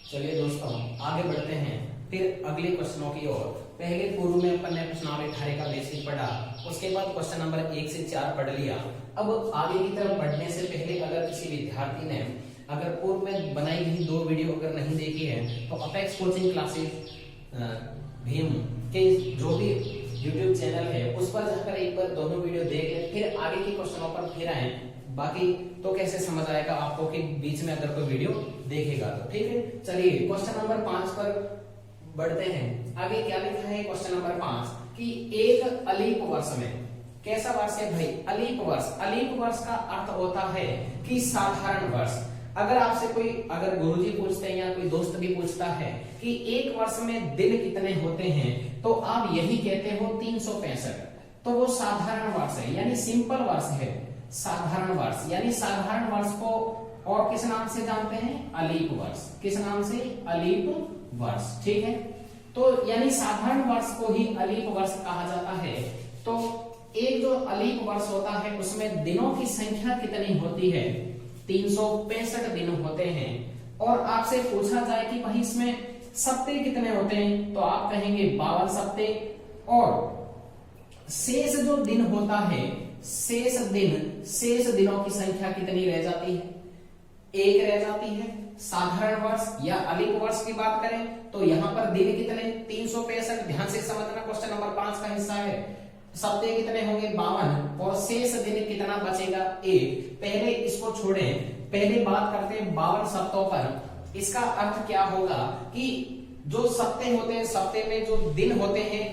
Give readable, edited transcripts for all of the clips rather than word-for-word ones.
चलिए दोस्तों आगे बढ़ते हैं फिर अगले क्वेश्चनों की ओर। पहले पूर्व में अपन ने प्रश्नावली 18 का बेसिक पढ़ा, उसके बाद क्वेश्चन नंबर 1 से 4 पढ़ लिया। अब आगे की तरफ बढ़ने से पहले अगर किसी विद्यार्थी ने अगर पूर्व में बनाई गई 2 वीडियो अगर नहीं देखी है तो अपेक्स कोचिंग क्लासेस भीम के जो भी यूट्यूब चैनल है उस पर जाकर एक बार दोनों वीडियो देख ले, फिर आगे के क्वेश्चनों पर फिर आए। बाकी तो कैसे समझ आएगा आपको कि बीच में अगर कोई वीडियो देखेगा तो ठीक है। चलिए क्वेश्चन नंबर 5 पर बढ़ते हैं। आगे क्या लिखा है क्वेश्चन नंबर 5 कि एक अलीप वर्ष में, कैसा वर्ष है भाई? अलीप वर्ष। अलीप वर्ष का अर्थ होता है कि साधारण वर्ष। अगर आपसे कोई अगर गुरुजी पूछते हैं या कोई दोस्त भी पूछता है कि एक वर्ष में दिन कितने होते हैं तो आप यही कहते हो 365, तो वो साधारण वर्ष है यानी सिंपल वर्ष है। साधारण वर्ष यानी साधारण वर्ष को और किस नाम से जानते हैं? अलीप वर्ष। किस नाम से? अलीप वर्ष। ठीक है, तो यानी साधारण वर्ष को ही अलीप वर्ष कहा जाता है। तो एक जो अलीप वर्ष होता है उसमें दिनों की संख्या कितनी होती है? 365 दिन होते हैं। और आपसे पूछा जाए कि भाई इसमें सप्ताह कितने होते हैं तो आप कहेंगे 52 सप्ताह। और शेष जो दिन होता है, शेष दिनों की संख्या कितनी रह जाती है? 1 रह जाती है। साधारण वर्ष या अलीप वर्ष की बात करें तो यहाँ पर दिन कितने? 365। ध्यान से समझना, क्वेश्चन नंबर 5 का हिस्सा है। सप्ताह कितने होंगे? 52। और शेष दिन कितना बचेगा? 1। पहले इसको छोड़ें, पहले बात करते हैं 52 सप्ताहों पर। इसका अर्थ क्या होगा कि जो सप्ताह होते हैं, सप्ताह में जो दिन होते हैं,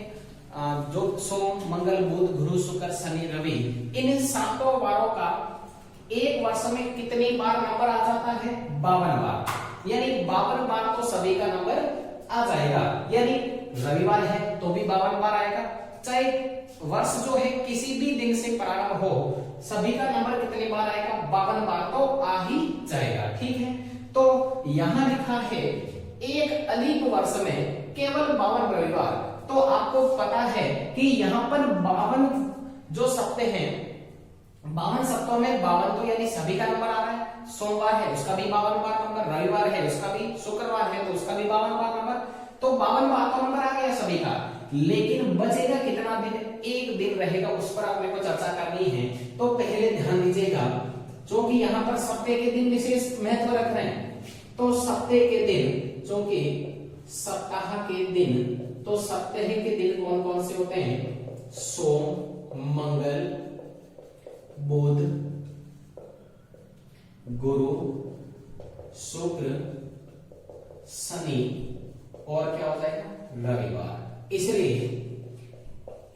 जो सोम मंगल बुध गुरु शुक्र शनि रवि, इन 7 वारों का एक वर्ष में कितनी बार नंबर आ जाता है? 52 बार। यानी 52 बार तो सभी का नंबर आ जाएगा। यानी रविवार है तो भी 52 बार आएगा। चाहे वर्ष जो है किसी भी दिन से प्रारंभ हो, सभी का नंबर कितनी बार आएगा? 52 बार तो आ ही जाएगा। ठीक है, तो यहां लिखा है एक अलीप वर्ष में केवल 52 रविवार। तो आपको पता है कि यहाँ पर 52 जो सप्ताह हैं, 52 सप्ताहों में 52 तो यानी सभी का नंबर आ रहा है। सोमवार है उसका भी 52 बार नंबर, रविवार है उसका भी, शुक्रवार है तो उसका भी 52 बार नंबर। तो 52 बार तो नंबर आ गया सभी का। लेकिन बचेगा कितना दिन? 1 दिन रहेगा, उस पर अपने को चर्चा करनी है। तो पहले ध्यान दीजिएगा, क्योंकि यहाँ पर सप्ताह के दिन विशेष महत्व रख रहे हैं। तो सप्ताह के दिन, क्योंकि सप्ताह के दिन, तो सप्ताह के दिन कौन कौन से होते हैं? सोम मंगल बुध गुरु शुक्र शनि और क्या हो जाएगा? रविवार। इसलिए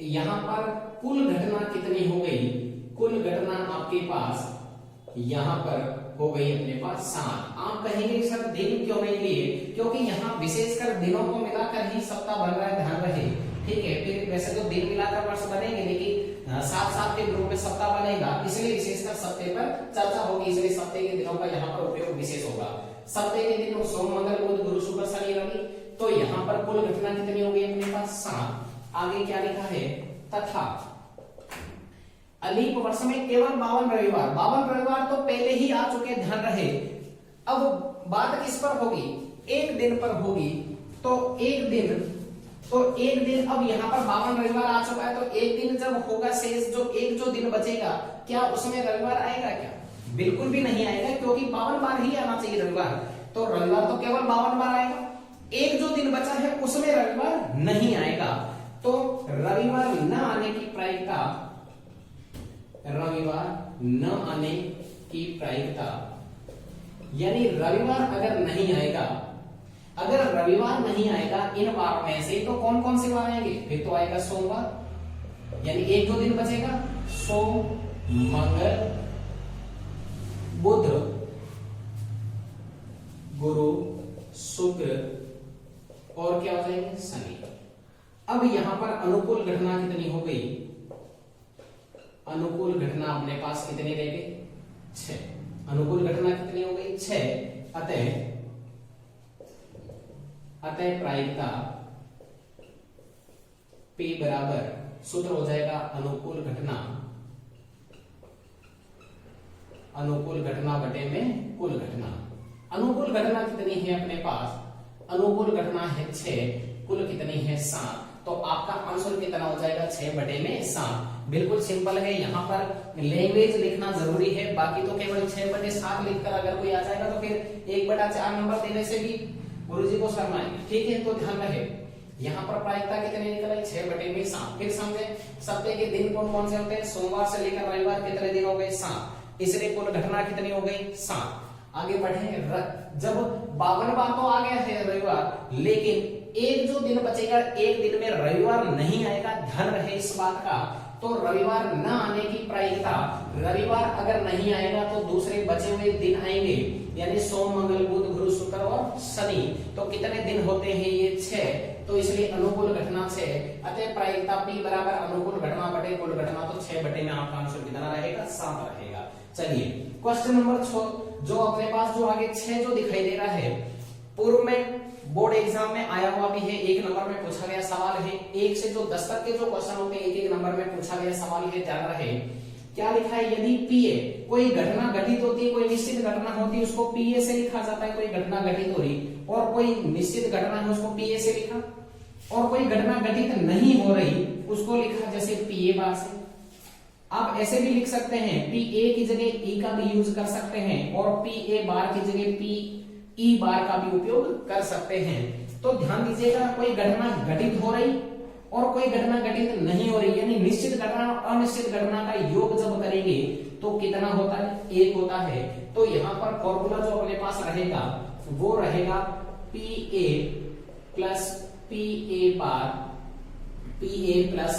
यहां पर कुल घटना कितनी हो गई? कुल घटना आपके पास यहां पर हो गई अपने पास 7। आप कहेंगे सर दिन क्यों नहीं लिए? क्योंकि यहाँ विशेषकर दिनों को मिलाकर ही सप्ताह बन रहा है, ध्यान रहे। ठीक है, फिर वैसे तो दिन मिलाकर वर्ष बनेंगे, लेकिन 7-7 के ग्रुप में सप्ताह बनेगा, इसलिए विशेषकर सप्ताह पर चर्चा होगी। इसलिए सप्ताह के दिनों का यहाँ पर उपयोग विशेष होगा। सप्ताह के दिन सोम मंगल बुध गुरु शुक्र शनि रवि। तो यहाँ पर कुल घटना कितनी हो गई अपने पास? 7। आगे क्या लिखा है? तथा अलीप वर्ष में केवल 52 रविवार। 52 रविवार तो पहले ही आ चुके, ध्यान रहे। अब बात किस पर होगी? 1 दिन पर होगी। तो एक दिन अब यहाँ पर 52 रविवार आ चुका है, तो एक दिन जब होगा शेष, जो दिन बचेगा, क्या उसमें रविवार आएगा क्या? बिल्कुल भी नहीं आएगा, क्योंकि 52 बार ही आना चाहिए रविवार। तो रविवार तो केवल 52 बार आएगा। एक जो दिन बचा है उसमें रविवार नहीं आएगा। तो रविवार न आने की प्रायिकता, रविवार न आने की प्रायिकता यानी रविवार अगर नहीं आएगा, अगर रविवार नहीं आएगा इन वार में से, तो कौन कौन से वार आएंगे? फिर तो आएगा सोमवार, यानी एक दो दिन बचेगा। सोम मंगल बुध गुरु शुक्र और क्या हो जाएंगे? शनि। अब यहां पर अनुकूल घटना कितनी हो गई? अनुकूल घटना अपने पास कितनी रह गई? 6। अनुकूल घटना कितनी हो गई? 6। अतः प्रायिकता P बराबर सूत्र हो जाएगा अनुकूल घटना बटे में कुल घटना। अनुकूल घटना कितनी है अपने पास? अनुकूल घटना है 6, कुल कितनी है 7। तो आपका आंसर कितना हो जाएगा 6/7। बिल्कुल सिंपल है, यहाँ पर लैंग्वेज लिखना जरूरी है, बाकी तो केवल 6/7 लिखकर अगर कोई आ जाएगा तो फिर 1/4 नंबर देने से भी गुरुजी को शर्म आएगी। ठीक है, तो ध्यान रहे यहाँ पर प्रायिकता कितनी निकल आई 6/7। फिर समझे सप्ताह के दिन कौन कौन से होते हैं, सोमवार से लेकर रविवार कितने दिन हो गए 7, इसलिए कुल घटना कितनी हो गई 7। आगे बढ़े, जब 52वां तो आ गया है रविवार, लेकिन एक जो दिन बचेगा, एक दिन में रविवार नहीं आएगा, ध्यान रहे इस बात का। तो रविवार न आने की प्रायिकता, रविवार अगर नहीं आएगा तो दूसरे बचे हुए दिन आएंगे, यानी सोम मंगल बुध गुरु शुक्र और शनि। तो कितने दिन होते हैं ये 6, तो इसलिए अनुकूल घटना 6। अतः प्रायिकता P बराबर अनुकूल घटना बटे कुल घटना, तो 6 में आपका आंसर कितना रहेगा 7 रहेगा। चलिए क्वेश्चन नंबर 6 जो अपने पास जो आगे 6 जो दिखाई दे रहा है, पूर्व में बोर्ड एग्जाम में आया हुआ भी है, 1 नंबर में पूछा गया सवाल है। 1 से जो 10 तक के जो क्वेश्चन होते हैं 1-1 नंबर में पूछा गया सवाल है, ध्यान रहे। क्या लिखा है, यदि पीए कोई घटना घटित होती है, कोई निश्चित घटना होती है उसको पीए से लिखा जाता है, कोई घटना घटित हो रही और कोई निश्चित घटना है उसको पीए से लिखा, और कोई घटना घटित नहीं हो रही उसको लिखा जैसे पीए बार से। आप ऐसे भी लिख सकते हैं, पी ए की जगह ई का भी यूज कर सकते हैं, और पी ए बार की जगह पी ई बार का भी उपयोग कर सकते हैं। तो ध्यान दीजिएगा, कोई घटना घटित हो रही और कोई घटना घटित नहीं हो रही, यानी निश्चित घटना और अनिश्चित घटना का योग जब करेंगे तो कितना होता है, 1 होता है। तो यहाँ पर फॉर्मूला जो अपने पास रहेगा वो रहेगा P A plus P A bar, P A plus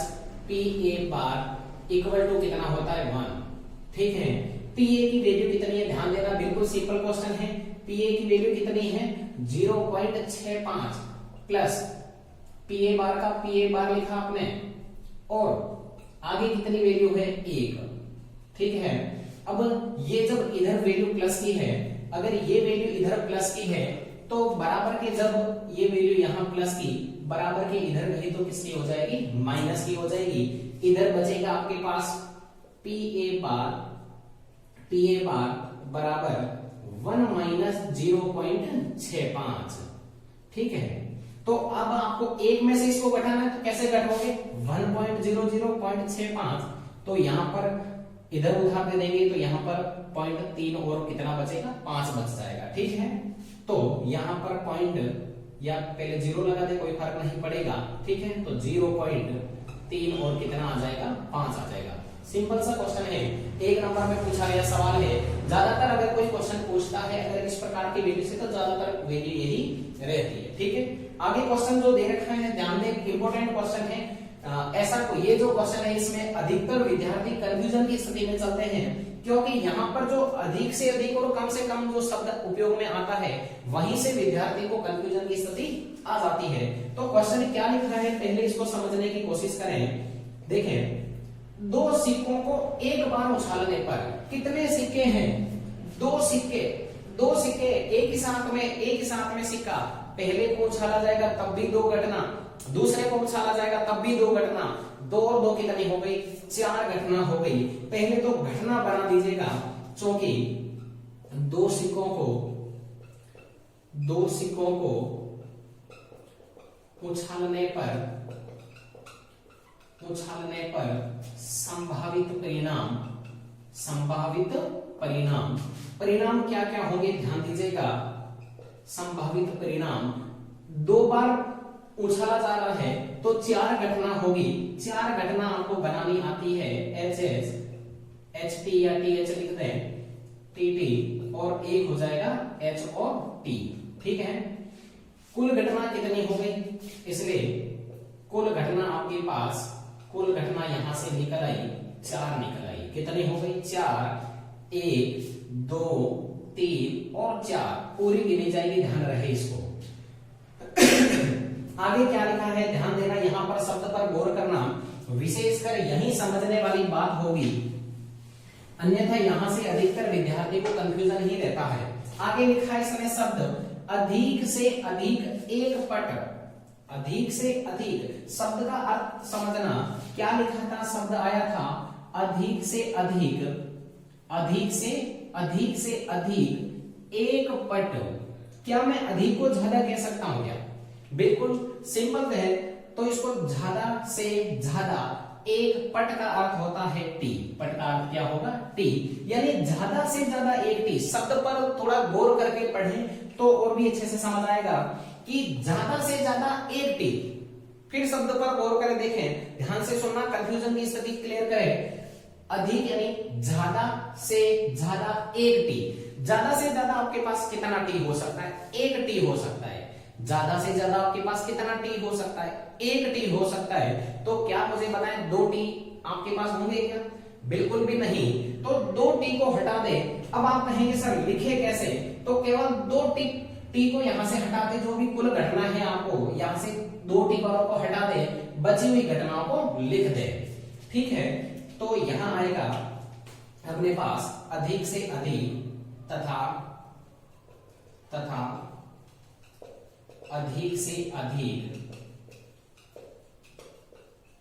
P A bar equal to कितना होता है 1। ठीक है, पी ए की वैल्यू कितनी है, ध्यान देना, बिल्कुल सिंपल क्वेश्चन है। पी ए की वैल्यू कितनी है 0.65 प्लस पी ए बार का पी ए बार लिखा आपने, और आगे कितनी वैल्यू है 1। ठीक है, अब ये जब इधर वैल्यू प्लस की है, अगर ये वैल्यू इधर प्लस की है तो बराबर के जब ये वैल्यू यहाँ प्लस की बराबर के इधर गई तो किसकी हो जाएगी, माइनस की हो जाएगी। इधर बचेगा आपके पास पी ए बार बराबर 1 - 0.65। ठीक है, तो अब आपको एक में से इसको घटाना है, तो कैसे घटाओगे 1.00.65, तो यहाँ पर इधर उधार दे देंगे तो यहाँ पर 0.3 और कितना बचेगा 5 बच जाएगा। ठीक है, तो यहाँ पर पॉइंट या पहले 0 लगा दे, कोई फर्क नहीं पड़ेगा। ठीक है, तो 0.3 और कितना आ जाएगा 5 आ जाएगा। सिंपल सा क्वेश्चन है, 1 नंबर में पूछा गया सवाल है। ज्यादातर अगर कोई क्वेश्चन पूछता है अगर इस प्रकार की वैल्यू से, तो ज्यादातर वैल्यू यही रहती है। ठीक है, आगे क्वेश्चन जो दे रखा है ध्यान दें, इंपॉर्टेंट क्वेश्चन है। ऐसा ये जो क्वेश्चन है इसमें अधिकतर विद्यार्थी कंफ्यूजन की स्थिति में चलते हैं, क्योंकि यहाँ पर जो अधिक से अधिक और कम से कम जो शब्द उपयोग में आता है वहीं से विद्यार्थी को कंफ्यूजन की स्थिति आ जाती है। तो क्वेश्चन क्या लिखा है पहले इसको समझने की कोशिश करें। देखें, 2 सिक्कों को एक बार उछालने पर कितने सिक्के हैं, 2 सिक्के एक ही साथ में सिक्का, पहले को उछाला जाएगा तब भी 2 घटना, दूसरे को उछाला जाएगा तब भी 2 घटना, 2 और 2 कितनी हो गई 4 घटना हो गई। पहले तो घटना बना दीजिएगा, क्योंकि 2 सिक्कों को उछालने पर संभावित परिणाम क्या क्या होंगे, ध्यान दीजिएगा। संभावित परिणाम, 2 बार उछाला जा रहा है तो 4 घटना होगी। 4 घटना आपको बनानी आती है, HH, HT या TH लिख दें, TT, और एक हो जाएगा H और T। ठीक है, कुल घटना कितनी हो गई, इसलिए कुल घटना आपके पास, कुल घटना यहां से निकल आई 4 निकल आई। कितनी हो गई 4, 1 2 3 और 4 पूरी गिनी जाएगी, ध्यान रहे इसको। आगे क्या लिखा है ध्यान देना, यहाँ पर शब्द पर गौर करना, विशेषकर यही समझने वाली बात होगी, अन्यथा यहाँ से अधिकतर विद्यार्थी को कंफ्यूजन ही रहता है। आगे लिखा है इसमें शब्द अधिक से अधिक एक पट, अधिक से अधिक शब्द का अर्थ समझना। क्या लिखा था, शब्द आया था अधिक से अधिक, अधिक से अधिक एक पट, क्या मैं अधिक को ज्यादा कह सकता हूं क्या? बिल्कुल सिंपल है। तो इसको ज्यादा से ज्यादा एक पट का अर्थ होता है टी। पट का अर्थ क्या होगा? टी। यानी ज्यादा से ज्यादा एक टी। शब्द पर थोड़ा गौर करके पढ़ें तो और भी अच्छे से समझ आएगा कि ज्यादा से ज्यादा एक टी। फिर शब्द पर गौर करें, देखें, ध्यान से सुनना, कंफ्यूजन की स्थिति क्लियर करें। अधिक यानी ज्यादा से ज्यादा एक टी। ज्यादा से ज्यादा आपके पास कितना टी हो सकता है? एक टी हो सकता है। ज्यादा से ज्यादा आपके पास कितना टी हो सकता है? एक टी हो सकता है। तो क्या मुझे बताएं, दो टी आपके पास होंगे क्या? बिल्कुल भी नहीं। तो दो टी को हटा दें। अब आप कहेंगे सर लिखे कैसे? तो केवल दो टी को यहां से हटा दे, जो भी कुल घटना है आपको यहां से दो टी को हटा दे, बची हुई घटनाओं को लिख दे। ठीक है, तो यहां आएगा अपने पास अधिक से अधिक तथा अधिक से अधिक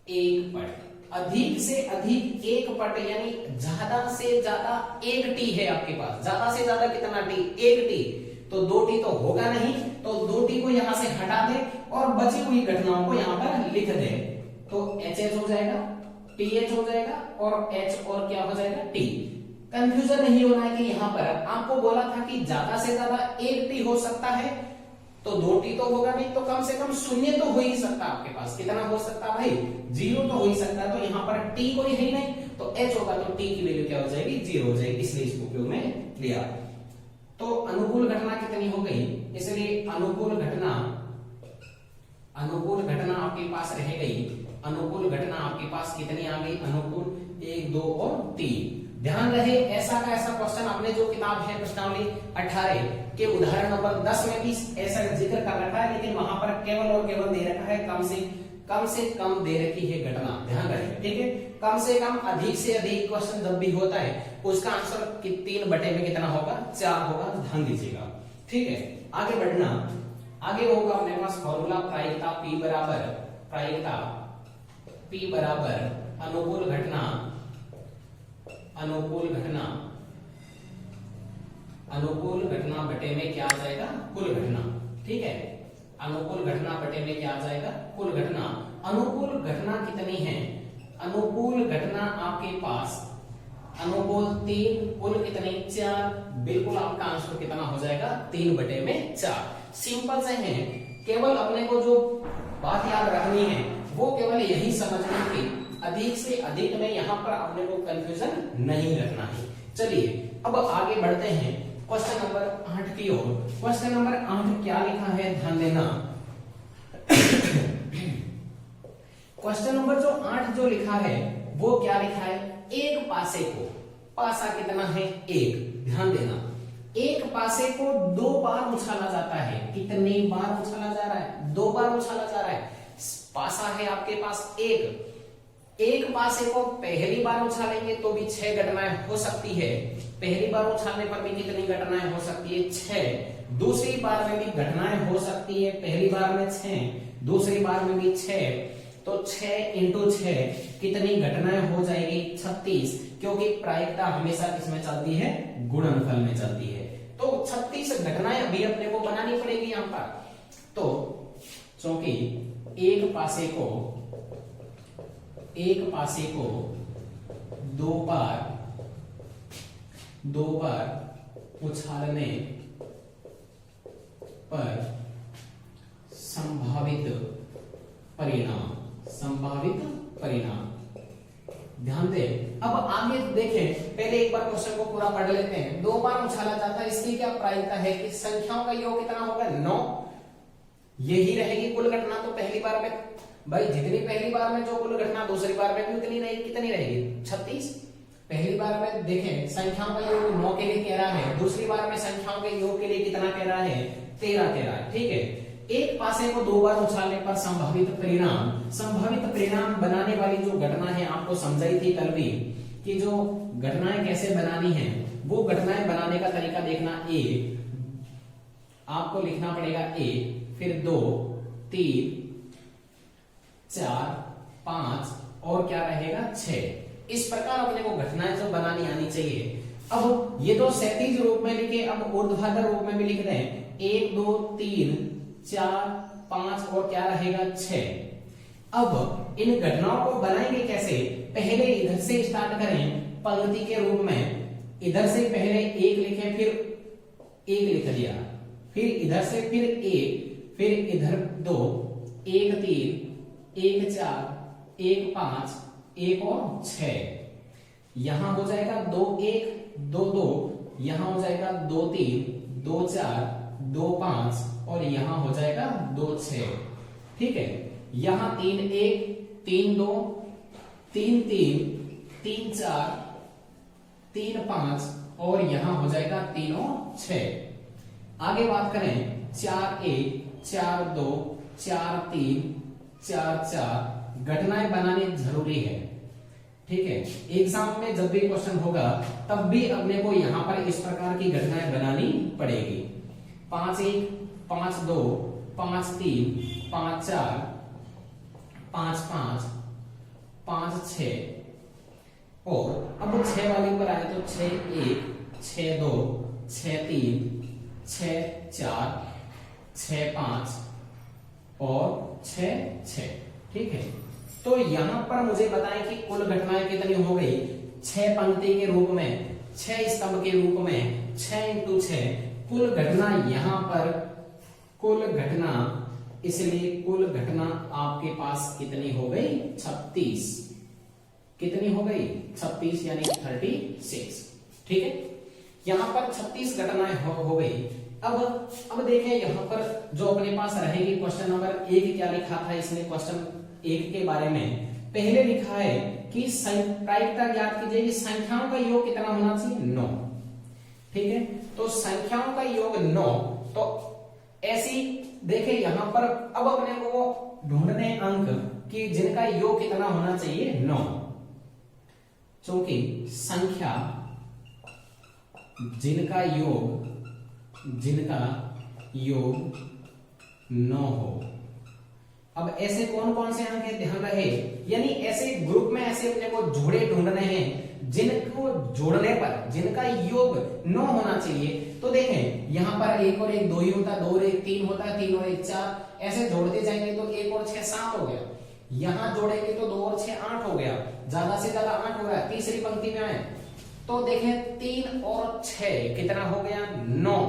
एक पट। अधिक से अधिक एक पट यानी ज्यादा से ज्यादा एक टी है आपके पास। ज्यादा से ज्यादा कितना टी? एक टी। तो दो टी तो होगा नहीं, तो दो टी को यहां से हटा दे और बची हुई घटनाओं को यहां पर लिख दे। तो एच हो जाएगा, टी एच हो जाएगा और एच और क्या हो जाएगा? टी। कंफ्यूजन नहीं होना है कि यहां पर आपको बोला था कि ज्यादा से ज्यादा एक टी हो सकता है, तो दो टी तो होगा नहीं, तो कम से कम शून्य तो हो ही सकता है आपके पास। कितना हो सकता है भाई? जीरो तो हो ही सकता है। तो यहाँ पर टी कोई है नहीं, तो एच होगा, तो टी की वैल्यू क्या हो जाएगी? जीरो हो जाएगी। इसलिए इसको उपयोग में लिया। तो अनुकूल घटना कितनी हो गई? इसलिए अनुकूल घटना आपके पास रह गई। अनुकूल घटना आपके पास कितनी आ गई? अनुकूल 1, 2 और 3। ध्यान रहे, ऐसा का ऐसा क्वेश्चन आपने जो किताब है प्रश्नावली 18 के उदाहरण नंबर 10 में भी ऐसा जिक्र कर रखा है, लेकिन वहां पर केवल और केवल दे रखा है कम से कम दे रखी है घटना। ध्यान रहे, ठीक है। कम से कम, अधिक से अधिक क्वेश्चन जब भी होता है उसका आंसर 3 बटे में कितना होगा? 4 होगा। ध्यान दीजिएगा, ठीक है। आगे बढ़ना, आगे होगा अपने पास फॉर्मूला प्रायिकता P बराबर अनुकूल घटना बटे में क्या आ जाएगा? कुल घटना। ठीक है, अनुकूल घटना बटे में क्या आ जाएगा? कुल घटना। अनुकूल घटना कितनी है? अनुकूल घटना आपके पास अनुकूल 3, कुल कितनी? 4। बिल्कुल आपका आंसर कितना हो जाएगा? 3 बटे में 4। सिंपल से है। केवल अपने को जो बात याद रखनी है वो केवल यही समझना कि अधिक से अधिक में यहाँ पर अपने को कंफ्यूजन नहीं रखना है। चलिए अब आगे बढ़ते हैं क्वेश्चन नंबर 8 की ओर। क्वेश्चन नंबर 8 क्या लिखा है? ध्यान देना। क्वेश्चन नंबर जो 8 जो लिखा है वो क्या लिखा है? एक पासे को, पासा कितना है? 1। ध्यान देना, एक पासे को 2 बार उछाला जाता है। कितनी बार उछाला जा रहा है? 2 बार उछाला जा रहा है। पासा है आपके पास एक पासे को पहली बार उछालेंगे तो भी 6 घटनाएं हो सकती है। पहली बार उछालने पर भी कितनी घटनाएं हो सकती है? 6। दूसरी बार में भी घटनाएं हो सकती है। पहली बार में 6, दूसरी बार में भी 6, तो 6 × 6 कितनी घटनाएं हो जाएगी? 36। क्योंकि प्रायिकता हमेशा किसमें चलती है? गुणनफल में चलती है। तो 36 घटनाएं अभी अपने को बनानी पड़ेगी यहाँ पर। तो क्योंकि एक पासे को 2 बार उछालने पर संभावित परिणाम। ध्यान दें। अब आगे देखें, पहले एक बार क्वेश्चन को पूरा पढ़ लेते हैं। 2 बार उछाला जाता है, इसकी क्या प्रायिकता है कि संख्याओं का योग कितना होगा? 9। यही रहेगी कुल घटना। तो पहली बार में भाई जितनी पहली बार में जो कुल घटना, दूसरी बार में भी उतनी नहीं, कितनी रहेगी? 36। पहली बार में देखें संख्याओं का योग 9 के लिए कह रहा है, दूसरी बार में संख्याओं के योग के लिए कितना कह रहा है? 13। ठीक है। एक पासे को 2 बार उछालने पर संभावित परिणाम बनाने वाली जो घटना है आपको समझाई थी कल भी कि जो घटनाएं कैसे बनानी है, वो घटनाएं बनाने का तरीका देखना। आपको लिखना पड़ेगा 1, फिर 2, 3, 4, 5 और क्या रहेगा? 6। इस प्रकार अपने को घटनाएं जो बनानी आनी चाहिए। अब ये तो क्षैतिज रूप में लिखे, अब ऊर्ध्वाधर रूप में भी लिख दें 1 2 3 4 5 और क्या रहेगा 6। अब इन घटनाओं को बनाएंगे कैसे? पहले इधर से स्टार्ट करें पंक्ति के रूप में, इधर से पहले 1 लिखे, फिर 1 लिख दिया, फिर इधर से फिर 1, फिर इधर 2, 1 3 1 4 1 5 1 और 6। यहां हो जाएगा 2 1 2 2, यहां हो जाएगा 2 3 2 4 2 5 और यहां हो जाएगा 2 6। ठीक है, यहां 3 1 3 2 3 3 3 4 3 5 और यहां हो जाएगा 3 और 6। आगे बात करें 4 1 4 2 4 3 4 4। घटनाएं बनानी जरूरी है। ठीक है, एग्जाम में जब भी क्वेश्चन होगा तब भी अपने को यहां पर इस प्रकार की घटनाएं बनानी पड़ेगी। 5 1 5 2 5 3 5 4 5 5 5 6 और अब 6 वाली पर आए तो 6 1 6 2 6 3 6 4 6 5 और 6 6। ठीक है, तो यहां पर मुझे बताएं कि कुल घटनाएं कितनी हो गई? 6 पंक्ति के रूप में, 6 स्तंभ के रूप में, 6 इंटू 6। कुल घटना यहां पर, कुल घटना, इसलिए कुल घटना आपके पास कितनी हो गई? 36। कितनी हो गई? 36 यानी 36। ठीक है, यहां पर 36 घटनाएं हो गई। अब देखें यहां पर जो अपने पास रहेगी क्वेश्चन नंबर 1 क्या लिखा था इसने? क्वेश्चन 1 के बारे में पहले लिखा है कि प्रायिकता ज्ञात कीजिए कि संख्याओं का योग कितना होना चाहिए? 9। ठीक है, तो संख्याओं का योग 9। तो ऐसी देखें यहां पर अब अपने को ढूंढने अंक कि जिनका योग कितना होना चाहिए? 9। क्योंकि संख्या जिनका योग 9 हो। अब ऐसे कौन कौन से अंक है ध्यान रहे, यानी ऐसे ग्रुप में ऐसे अपने को जोड़े ढूंढने हैं जिनको जोड़ने पर जिनका योग 9 होना चाहिए। तो देखें यहां पर 1 और 1 2 ही होता है, 2 और 1 3 होता है, 3 और 1 4। ऐसे जोड़ते जाएंगे तो 1 और 6 7 हो गया। यहां जोड़ेंगे तो 2 और 6 8 हो गया, ज्यादा से ज्यादा 8 हो गया। तीसरी पंक्ति में आए तो देखें 3 और 6 कितना हो गया? 9।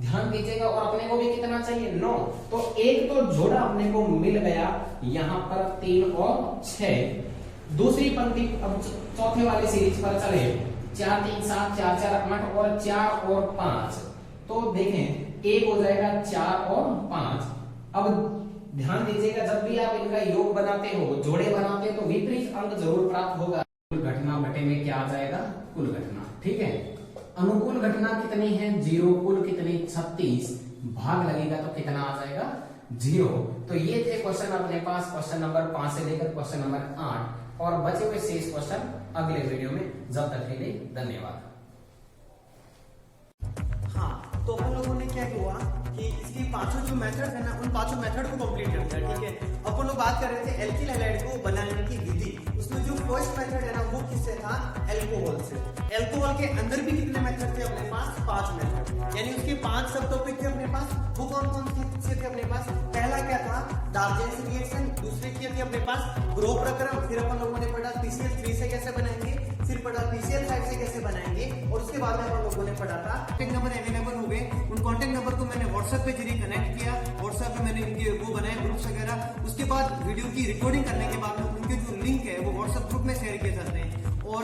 ध्यान दीजिएगा, और अपने को भी कितना चाहिए? 9। तो एक तो जोड़ा अपने को मिल गया यहां पर 3 और 6। दूसरी पंक्ति, अब चौथे वाले सीरीज पर चले, 4 3 7 4 4 8 और 4 और 5। तो देखें एक हो जाएगा 4 और 5। अब ध्यान दीजिएगा, जब भी आप इनका योग बनाते हो, जोड़े बनाते हो, तो विपरीत अंक जरूर प्राप्त होगा। कुल घटना बटे में क्या आ जाएगा? कुल घटना। ठीक है, अनुकूल घटना कितनी है? 0। कुल कितनी? 36। भाग लगेगा तो कितना आ जाएगा? 0। तो ये थे क्वेश्चन अपने पास, क्वेश्चन नंबर 5 से लेकर क्वेश्चन नंबर 8, और बचे हुए शेष क्वेश्चन अगले वीडियो में। जब तक के लिए धन्यवाद। हाँ, तो अपन लोगों ने क्या हुआ कि इसकी पांचों जो मेथड है ना, उन पांचों मेथड को कंप्लीट कर दिया। ठीक है, अपन लोग बात कर रहे थे एल्किल हैलाइड को बनाने की विधि। उसमें जो फर्स्ट मेथड है ना, वो किससे था? अल्कोहल से। अल्कोहल के अंदर भी कितने मेथड थे अपने पास? 5 मेथड, यानी उसके 5 सब टॉपिक थे अपने पास। वो कौन कौन से थे अपने पास? पहला क्या था? डार्जेंस रिएक्शन। दूसरे क्या थे अपने पास? ग्रो प्रक्रम। फिर अपन लोगों ने पढ़ा PCl3 से कैसे बनाएंगे, फिर पढ़ा PCl5 से कैसे बनाएंगे, और उसके बाद में अपन लोगों ने पढ़ा था कॉन्टेक्ट नंबर अवेलेबल हो गए। उन कॉन्टेक्ट नंबर को मैंने व्हाट्सएप पे जरिए कनेक्ट किया, व्हाट्सएप पे मैंने उनके वो बनाए ग्रुप्स वगैरह। उसके बाद वीडियो की रिकॉर्डिंग करने के बाद उनके जो लिंक है वो व्हाट्सएप ग्रुप में शेयर किए जाते हैं। और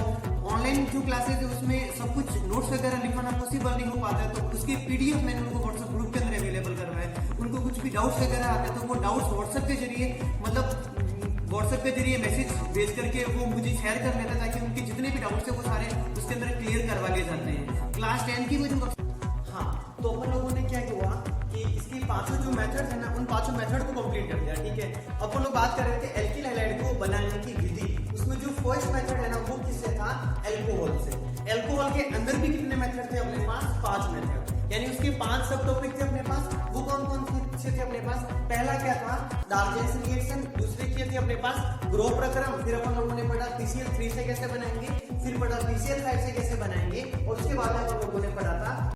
ऑनलाइन जो क्लासेज है उसमें सब कुछ नोट्स वगैरह लिखवाना पॉसिबल नहीं हो पाता है, तो उसके PDF मैंने उनको व्हाट्सएप ग्रुप के अंदर अवेलेबल करवाया है। उनको कुछ भी डाउट्स वगैरह आते हैं तो वो डाउट्स व्हाट्सएप के जरिए, मतलब व्हाट्सएप के जरिए मैसेज भेज करके वो मुझे शेयर कर लेता है, ताकि उनके जितने भी डाउट्स है वो सारे उसके अंदर क्लियर करवा लिए जाते हैं। क्लास 10 की वो जो हाँ, तो अपन लोगों ने क्या हुआ कि इसकी पांचों जो मेथड है ना, उन पांचों मेथड को कंप्लीट कर दिया। ठीक है, अपन लोग बात कर रहे थे एल्किल हैलाइड को बनाने की विधि। उसमें जो फर्स्ट मेथड है ना, वो किससे था? अल्कोहल से। अल्कोहल के अंदर भी कितने मेथड थे अपने पास? 5 मेथड, यानी उसके 5 सब टॉपिक थे अपने पास। वो कौन कौन से थे अपने पास? पहला क्या था? डार्जेंस रिएक्शन। दूसरे क्या थे अपने पास? ग्रो प्रक्रम। फिर अपन लोगों ने पढ़ा PCl3 से कैसे बनाएंगे, फिर पढ़ा PCl5 से कैसे बनाएंगे, और उसके बाद